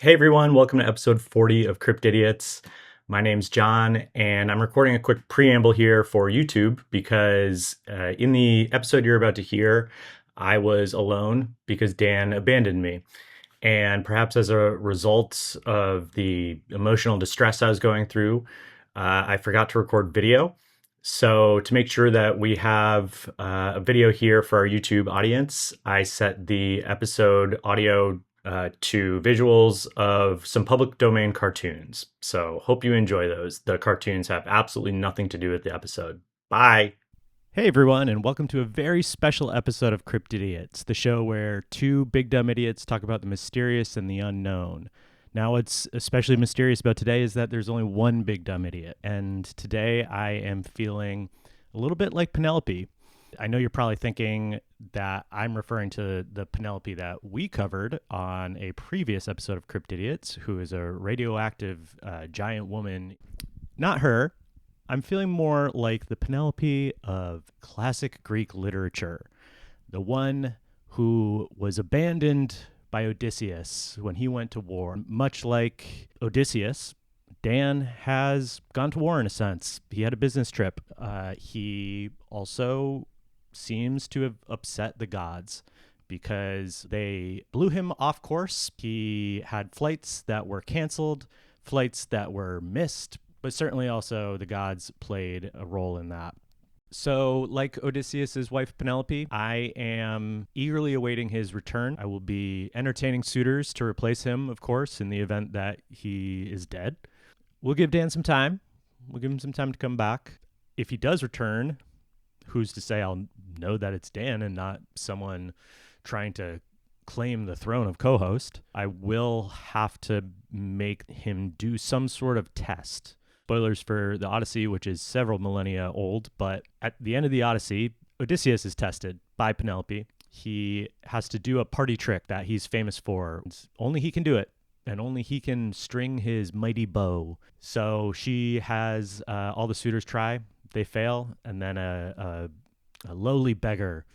Hey everyone, welcome to episode 40 of Cryptidiots. My name's John, and I'm recording a quick preamble here for YouTube because in the episode you're about to hear, I was alone because Dan abandoned me. And perhaps as a result of the emotional distress I was going through, I forgot to record video. So, to make sure that we have a video here for our YouTube audience, I set the episode audio to visuals of some public domain cartoons. So, hope you enjoy those. The cartoons have absolutely nothing to do with the episode. Bye. Hey everyone, and welcome to a very special episode of Cryptidiots, the show where two big dumb idiots talk about the mysterious and the unknown. Now, what's especially mysterious about today is that there's only one big dumb idiot, and today I am feeling a little bit like Penelope. I know you're probably thinking that I'm referring to the Penelope that we covered on a previous episode of Cryptidiots, who is a radioactive giant woman. Not her. I'm feeling more like the Penelope of classic Greek literature, the one who was abandoned by Odysseus when he went to war. Much like Odysseus, Dan has gone to war in a sense. He had a business trip. He also seems to have upset the gods because they blew him off course. He had flights that were canceled, flights that were missed, but certainly also the gods played a role in that. So, like Odysseus's wife Penelope, I am eagerly awaiting his return. I will be entertaining suitors to replace him, of course, in the event that he is dead. We'll give Dan some time. We'll give him some time to come back. If he does return, who's to say I'll know that it's Dan and not someone trying to claim the throne of co-host? I will have to make him do some sort of test. Spoilers for the Odyssey, which is several millennia old, but at the end of the Odyssey, Odysseus is tested by Penelope. He has to do a party trick that he's famous for. Only he can do it, and only he can string his mighty bow. So she has all the suitors try. They fail, and then a lowly beggar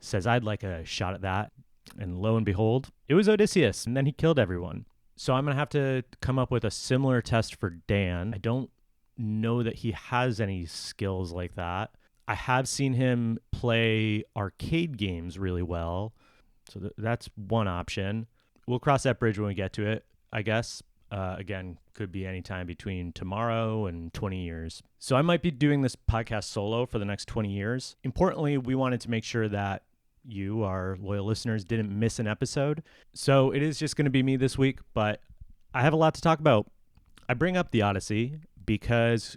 says, "I'd like a shot at that." And lo and behold, it was Odysseus, and then he killed everyone. So I'm going to have to come up with a similar test for Dan. I don't know that he has any skills like that. I have seen him play arcade games really well. So that's one option. We'll cross that bridge when we get to it, I guess. Again, could be any time between tomorrow and 20 years. So I might be doing this podcast solo for the next 20 years. Importantly, we wanted to make sure that you, our loyal listeners, didn't miss an episode. So it is just going to be me this week, but I have a lot to talk about. I bring up the Odyssey because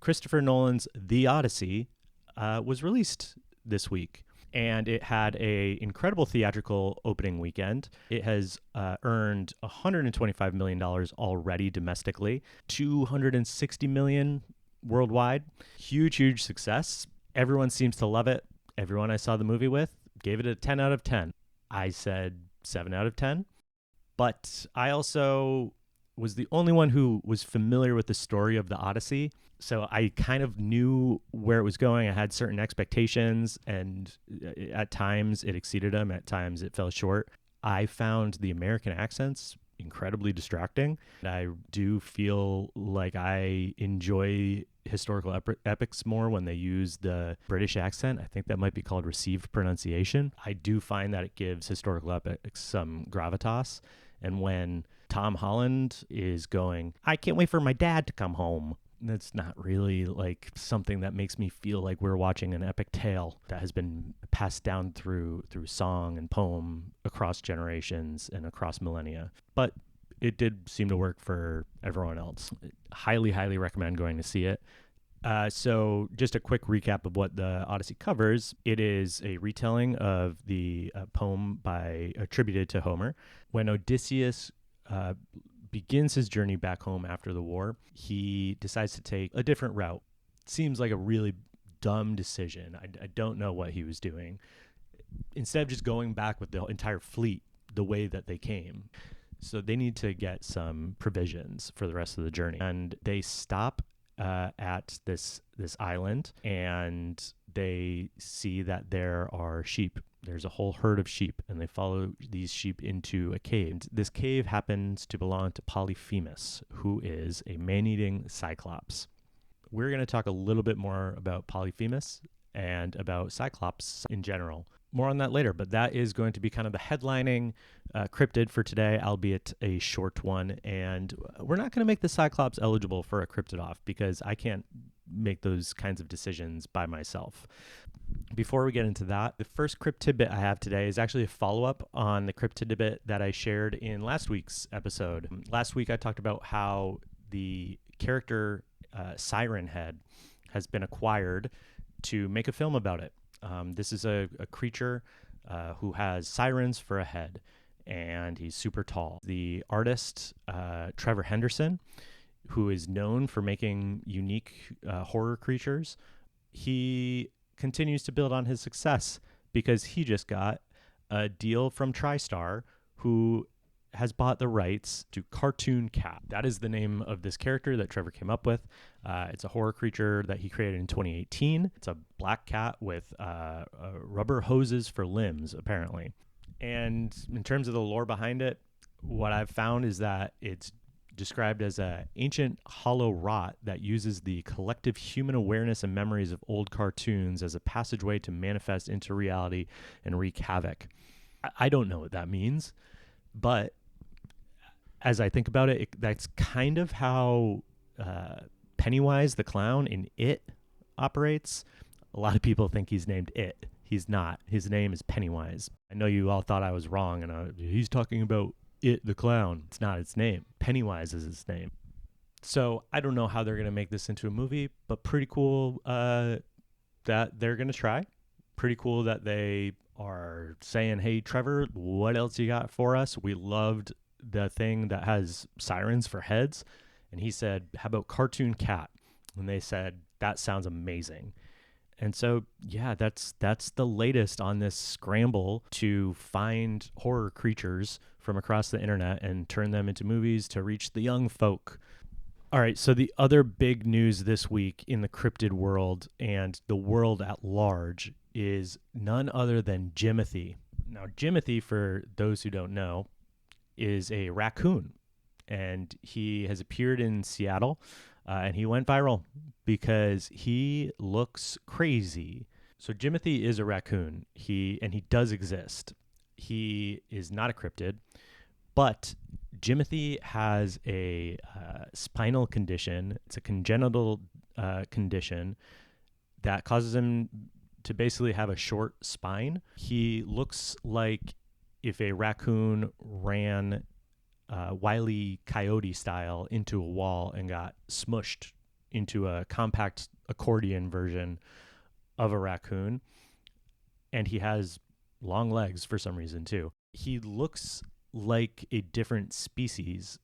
Christopher Nolan's The Odyssey was released this week, and it had a incredible theatrical opening weekend. It has earned $125 million already domestically, $260 million worldwide. Huge success. Everyone seems to love it. Everyone I saw the movie with gave it a 10 out of 10. I said 7 out of 10. But I also was the only one who was familiar with the story of the Odyssey. So I kind of knew where it was going. I had certain expectations, and at times it exceeded them. At times it fell short. I found the American accents incredibly distracting. I do feel like I enjoy historical epics more when they use the British accent. I think that might be called received pronunciation. I do find that it gives historical epics some gravitas. And when Tom Holland is going, "I can't wait for my dad to come home," that's not really like something that makes me feel like we're watching an epic tale that has been passed down through song and poem across generations and across millennia. But it did seem to work for everyone else. Highly recommend going to see it. So just a quick recap of what the Odyssey covers. It is a retelling of the poem attributed to Homer. When Odysseus begins his journey back home after the war, he decides to take a different route. Seems like a really dumb decision. I don't know what he was doing. Instead of just going back with the entire fleet the way that they came. So they need to get some provisions for the rest of the journey. And they stop at this island, and they see that there are sheep. There's a whole herd of sheep, and they follow these sheep into a cave. This cave happens to belong to Polyphemus, who is a man-eating Cyclops. We're going to talk a little bit more about Polyphemus and about Cyclops in general. More on that later, but that is going to be kind of the headlining cryptid for today, albeit a short one. And we're not going to make the Cyclops eligible for a cryptid off because I can't make those kinds of decisions by myself. Before we get into that, the first crypt tidbit I have today is actually a follow-up on the crypt tidbit that I shared in last week's episode. Last week I talked about how the character Siren Head has been acquired to make a film about it. This is a creature who has sirens for a head, and he's super tall. The artist, Trevor Henderson, who is known for making unique horror creatures, he continues to build on his success because he just got a deal from TriStar, who has bought the rights to Cartoon Cat. That is the name of this character that Trevor came up with. It's a horror creature that he created in 2018. It's a black cat with rubber hoses for limbs, apparently. And in terms of the lore behind it, what I've found is that it's described as an ancient hollow rot that uses the collective human awareness and memories of old cartoons as a passageway to manifest into reality and wreak havoc. I don't know what that means, but as I think about it, that's kind of how Pennywise the clown in It operates. A lot of people think he's named It. He's not. His name is Pennywise. I know you all thought I was wrong, and he's talking about It the clown. It's not its name. Pennywise is his name. So I don't know how they're going to make this into a movie, but pretty cool that they're going to try. Pretty cool that they are saying, hey, Trevor, what else you got for us? We loved the thing that has sirens for heads. And he said, how about Cartoon Cat? And they said, that sounds amazing. And so, yeah, that's the latest on this scramble to find horror creatures from across the internet and turn them into movies to reach the young folk. All right, so the other big news this week in the cryptid world and the world at large is none other than Jimothy. Now, Jimothy, for those who don't know, is a raccoon, and he has appeared in Seattle, and he went viral because he looks crazy. So Jimothy is a raccoon. He does exist. He is not a cryptid, but Jimothy has a spinal condition. It's a congenital condition that causes him to basically have a short spine. He looks like if a raccoon ran Wile E. Coyote style into a wall and got smushed into a compact accordion version of a raccoon. And he has long legs for some reason too. He looks like a different species,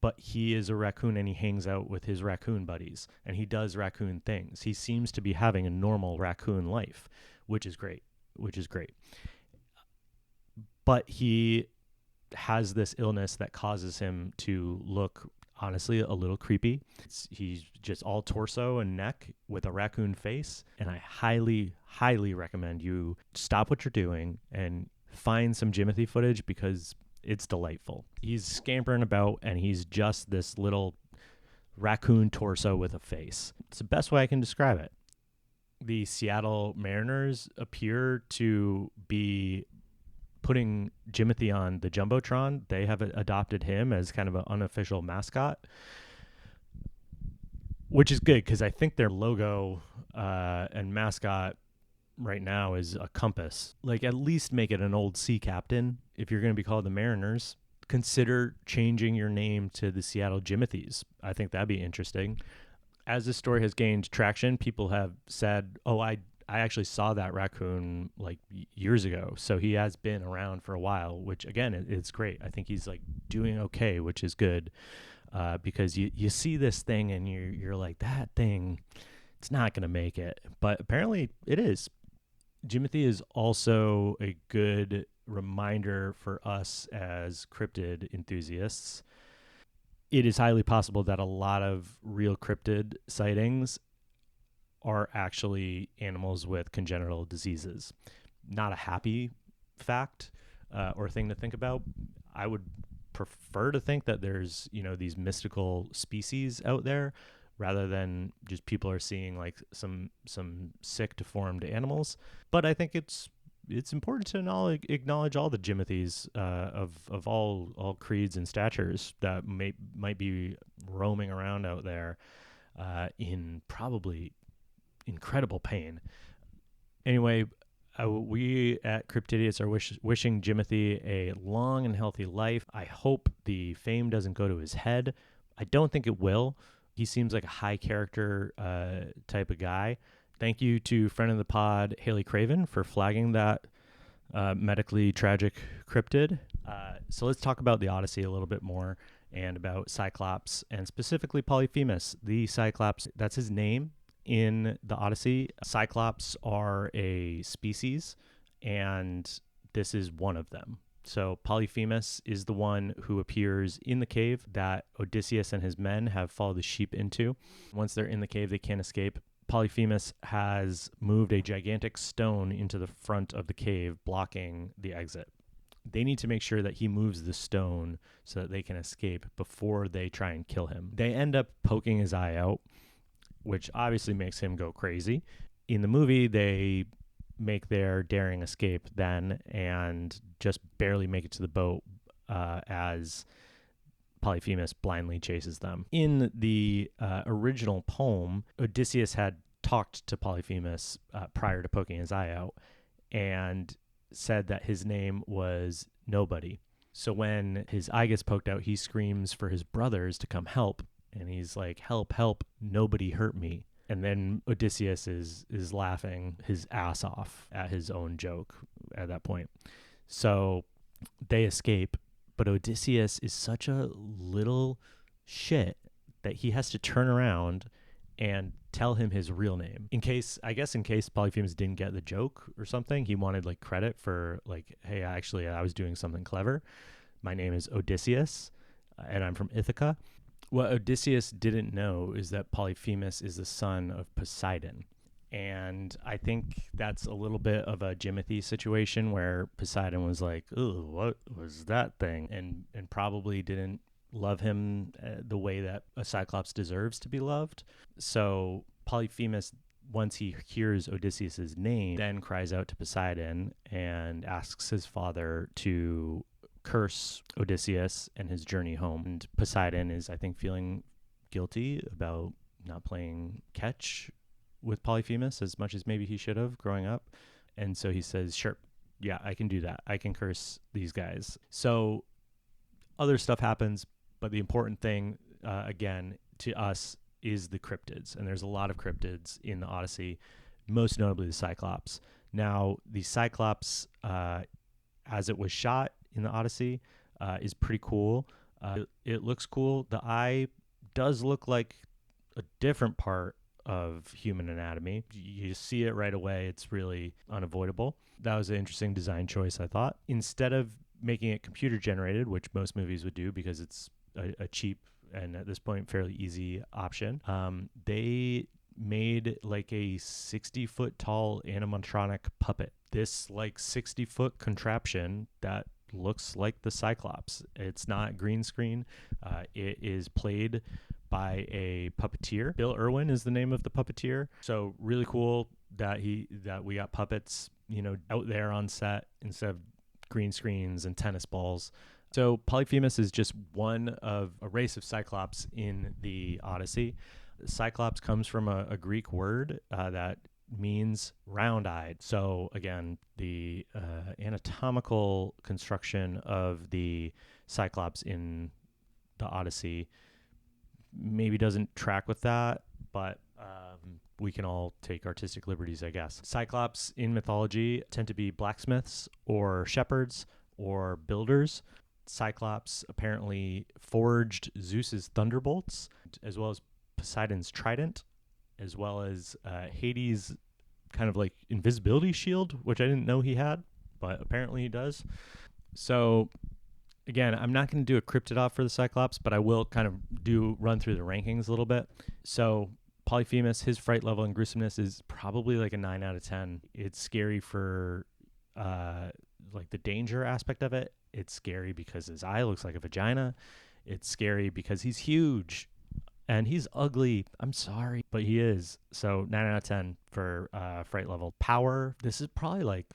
but he is a raccoon and he hangs out with his raccoon buddies and he does raccoon things. He seems to be having a normal raccoon life, which is great. But he has this illness that causes him to look, honestly, a little creepy. He's just all torso and neck with a raccoon face. And I highly, highly recommend you stop what you're doing and find some Jimothy footage because it's delightful. He's scampering about and he's just this little raccoon torso with a face. It's the best way I can describe it. The Seattle Mariners appear to be putting Jimothy on the Jumbotron. They have adopted him as kind of an unofficial mascot, which is good because I think their logo and mascot right now is a compass. Like, at least make it an old sea captain. If you're going to be called the Mariners, consider changing your name to the Seattle Jimothys. I think that'd be interesting. As this story has gained traction, people have said, oh, I actually saw that raccoon like years ago. So he has been around for a while, which again, it's great. I think he's like doing okay, which is good because you see this thing and you're like, that thing, it's not going to make it. But apparently it is. Jimothy is also a good reminder for us as cryptid enthusiasts. It is highly possible that a lot of real cryptid sightings are actually animals with congenital diseases. Not a happy fact or thing to think about. I would prefer to think that there's, these mystical species out there rather than just people are seeing like some sick deformed animals. But I think it's important to acknowledge all the Jimothys of all creeds and statures that might be roaming around out there in probably incredible pain. Anyway, we at Cryptidiots are wishing Jimothy a long and healthy life. I hope the fame doesn't go to his head. I don't think it will. He seems like a high character type of guy. Thank you to friend of the pod, Haley Craven, for flagging that medically tragic cryptid. So let's talk about the Odyssey a little bit more and about Cyclops and specifically Polyphemus. The Cyclops, that's his name in the Odyssey. Cyclops are a species, and this is one of them. So Polyphemus is the one who appears in the cave that Odysseus and his men have followed the sheep into. Once they're in the cave, they can't escape. Polyphemus has moved a gigantic stone into the front of the cave, blocking the exit. They need to make sure that he moves the stone so that they can escape before they try and kill him. They end up poking his eye out, which obviously makes him go crazy. In the movie, they make their daring escape then and just barely make it to the boat as Polyphemus blindly chases them. In the original poem, Odysseus had talked to Polyphemus prior to poking his eye out and said that his name was Nobody. So when his eye gets poked out, he screams for his brothers to come help. And he's like, help, help, nobody hurt me. And then Odysseus is laughing his ass off at his own joke at that point. So they escape, but Odysseus is such a little shit that he has to turn around and tell him his real name. In case Polyphemus didn't get the joke or something, he wanted like credit for like, hey, actually I was doing something clever. My name is Odysseus and I'm from Ithaca. What Odysseus didn't know is that Polyphemus is the son of Poseidon. And I think that's a little bit of a Jimothy situation where Poseidon was like, "Ooh, what was that thing?" and probably didn't love him the way that a Cyclops deserves to be loved. So Polyphemus, once he hears Odysseus's name, then cries out to Poseidon and asks his father to curse Odysseus and his journey home. And Poseidon is, I think, feeling guilty about not playing catch with Polyphemus as much as maybe he should have growing up. And so he says, sure, yeah, I can do that. I can curse these guys. So other stuff happens, but the important thing, again, to us is the cryptids. And there's a lot of cryptids in the Odyssey, most notably the Cyclops. Now, the Cyclops, as it was shot in the Odyssey, is pretty cool. It looks cool. The eye does look like a different part of human anatomy. You see it right away. It's really unavoidable. That was an interesting design choice, I thought. Instead of making it computer generated, which most movies would do because it's a cheap and at this point fairly easy option, they made like a 60-foot tall animatronic puppet. This like 60-foot contraption that looks like the Cyclops. It's not green screen. It is played by a puppeteer. Bill Irwin is the name of the puppeteer. So really cool that we got puppets, out there on set instead of green screens and tennis balls. So Polyphemus is just one of a race of Cyclops in the Odyssey. Cyclops comes from a Greek word that means round-eyed. So again, the anatomical construction of the Cyclops in the Odyssey maybe doesn't track with that, but we can all take artistic liberties, I guess. Cyclops in mythology tend to be blacksmiths or shepherds or builders. Cyclops apparently forged Zeus's thunderbolts, as well as Poseidon's trident, as well as Hades' kind of like invisibility shield, which I didn't know he had, but apparently he does. So again, I'm not going to do a cryptid off for the Cyclops, but I will kind of run through the rankings a little bit. So Polyphemus, his fright level and gruesomeness is probably like a 9 out of 10. It's scary for like the danger aspect of it. It's scary because his eye looks like a vagina. It's scary because he's huge and he's ugly. I'm sorry, but he is. So 9 out of 10 for fright level. Power, this is probably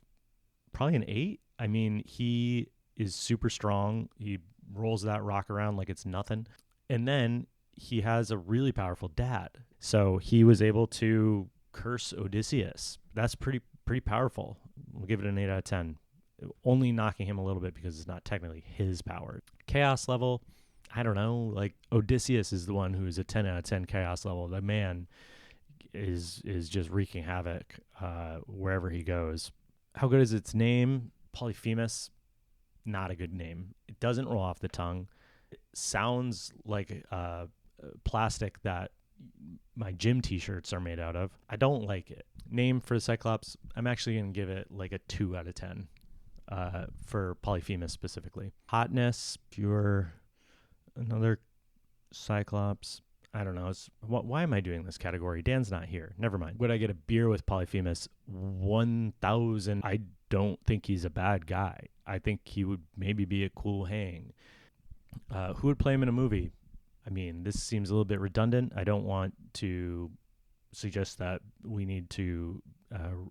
an 8. I mean, he is super strong. He rolls that rock around like it's nothing. And then he has a really powerful dad. So he was able to curse Odysseus. That's pretty powerful. We'll give it an 8 out of 10. Only knocking him a little bit because it's not technically his power. Chaos level, I don't know. Like Odysseus is the one who's a 10 out of 10 chaos level. The man is just wreaking havoc wherever he goes. How good is its name? Polyphemus, not a good name. It doesn't roll off the tongue. It sounds like plastic that my gym t-shirts are made out of. I don't like it. Name for the Cyclops, I'm actually going to give it like a 2 out of 10 for Polyphemus specifically. Hotness, if you're another Cyclops, I don't know. Why am I doing this category? Dan's not here. Never mind. Would I get a beer with Polyphemus? 1,000. I don't think he's a bad guy. I think he would maybe be a cool hang. Who would play him in a movie? I mean, this seems a little bit redundant. I don't want to suggest that we need to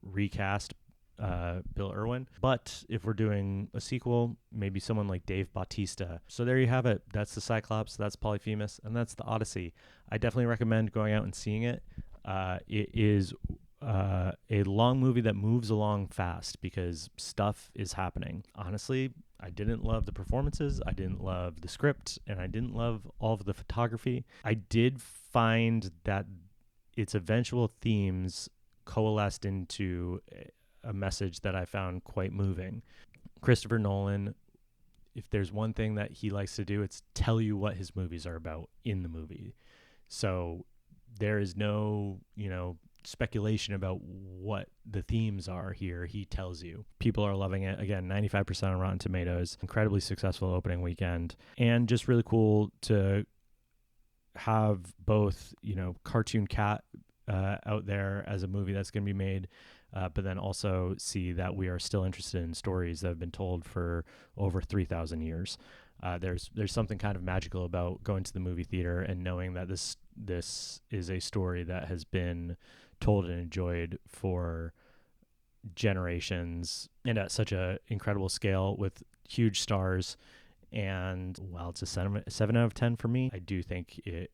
recast Bill Irwin. But if we're doing a sequel, maybe someone like Dave Bautista. So there you have it. That's the Cyclops, that's Polyphemus, and that's the Odyssey. I definitely recommend going out and seeing it. It is a long movie that moves along fast because stuff is happening. Honestly, I didn't love the performances, I didn't love the script, and I didn't love all of the photography. I did find that its eventual themes coalesced into a message that I found quite moving. Christopher Nolan, if there's one thing that he likes to do, it's tell you what his movies are about in the movie. So there is no, speculation about what the themes are here. He tells you. People are loving it. Again, 95% on Rotten Tomatoes. Incredibly successful opening weekend. And just really cool to have both, Cartoon Cat out there as a movie that's going to be made, but then also see that we are still interested in stories that have been told for over 3,000 years. There's something kind of magical about going to the movie theater and knowing that this is a story that has been told and enjoyed for generations and at such a incredible scale with huge stars. And while it's a 7 out of 10 for me, I do think it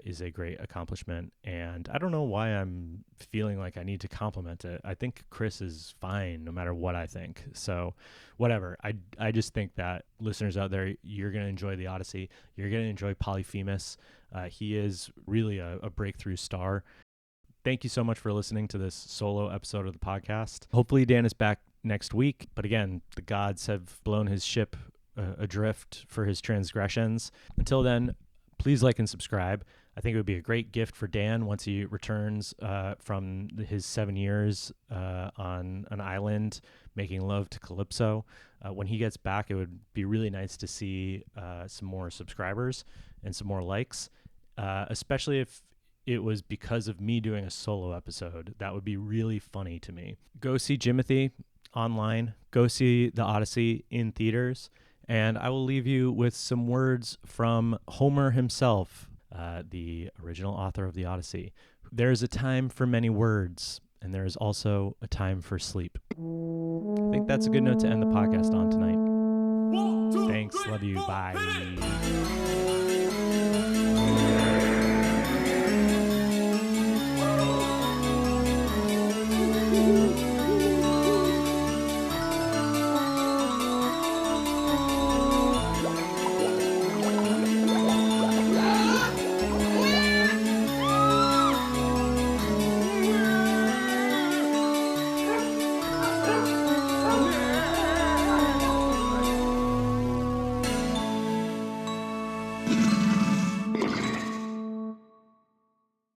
is a great accomplishment. And I don't know why I'm feeling like I need to compliment it. I think Chris is fine no matter what I think. So whatever. I just think that listeners out there, you're going to enjoy the Odyssey. You're going to enjoy Polyphemus. He is really a breakthrough star. Thank you so much for listening to this solo episode of the podcast. Hopefully Dan is back next week. But again, the gods have blown his ship adrift for his transgressions. Until then, please like and subscribe. I think it would be a great gift for Dan once he returns from his 7 years on an island making love to Calypso. When he gets back, it would be really nice to see some more subscribers and some more likes, especially if it was because of me doing a solo episode. That would be really funny to me. Go see Jimothy online. Go see the Odyssey in theaters. And I will leave you with some words from Homer himself, the original author of the Odyssey. There is a time for many words, and there is also a time for sleep. I think that's a good note to end the podcast on tonight. 1, 2, thanks. 3, love you. 4, bye. Hey.